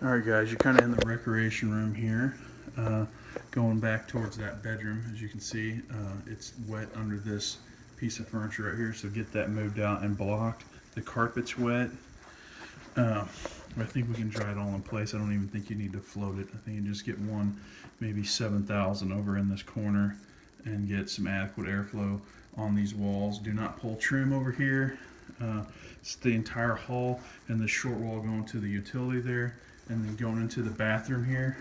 Alright guys, you're kind of in the recreation room here. Going back towards that bedroom, as you can see, it's wet under this piece of furniture right here, so get that moved out and blocked. The carpet's wet. I think we can dry it all in place. I don't even think you need to float it. I think you just get one, maybe 7,000 over in this corner and get some adequate airflow on these walls. Do not pull trim over here. It's the entire hall and the short wall going to the utility there, and then going into the bathroom here.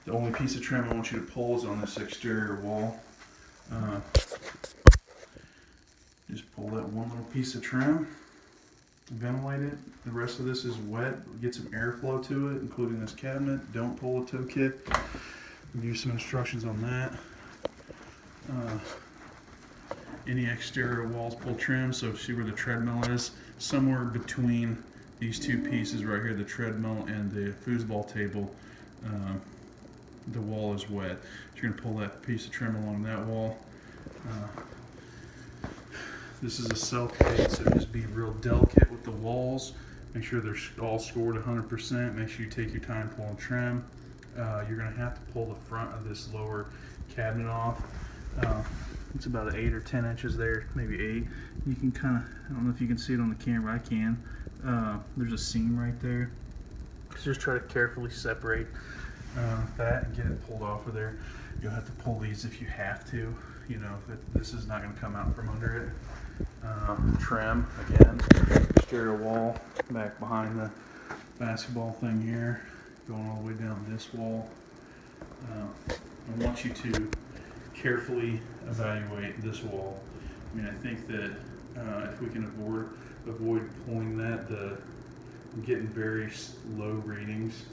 The only piece of trim I want you to pull is on this exterior wall. Just pull that one little piece of trim, ventilate it. The rest of this is wet. Get some airflow to it, including this cabinet. Don't pull a toe kit. Give you some instructions on that. Any exterior walls, pull trim. So see where the treadmill is? Somewhere between these two pieces right here, the treadmill and the foosball table, the wall is wet. So you're going to pull that piece of trim along that wall. This is a self-cade, so just be real delicate with the walls. Make sure they're all scored 100%. Make sure you take your time pulling trim. You're going to have to pull the front of this lower cabinet off. It's about 8 or 10 inches there, maybe 8. You can kind of, I don't know if you can see it on the camera, I can. There's a seam right there. Just try to carefully separate that and get it pulled off of there. You'll have to pull these if you have to. You know, this is not going to come out from under it. Trim, again, exterior wall, back behind the basketball thing here, going all the way down this wall. I want you to carefully evaluate this wall. I mean, I think that if we can avoid pulling that, I'm getting very low readings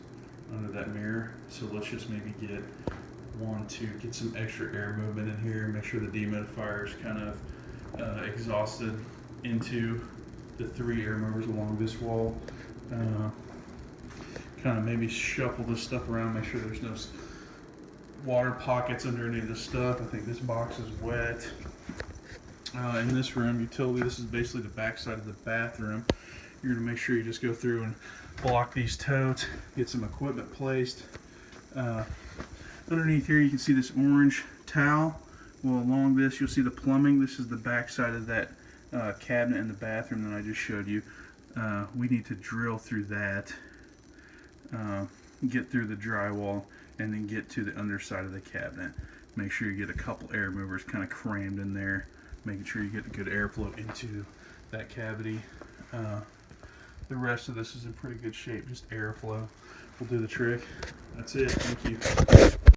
under that mirror. So let's just maybe get get some extra air movement in here. Make sure the dehumidifier is kind of exhausted into the 3 air movers along this wall. Kind of maybe shuffle this stuff around. Make sure there's no water pockets under any of this stuff. I think this box is wet. In this room, utility, this is basically the back side of the bathroom. You're going to make sure you just go through and block these totes, get some equipment placed. Underneath here you can see this orange towel. Well, along this you'll see the plumbing. This is the back side of that cabinet in the bathroom that I just showed you. We need to drill through that, get through the drywall, and then get to the underside of the cabinet. Make sure you get a couple air movers kind of crammed in there, making sure you get good airflow into that cavity. The rest of this is in pretty good shape, just airflow will do the trick. That's it. Thank you.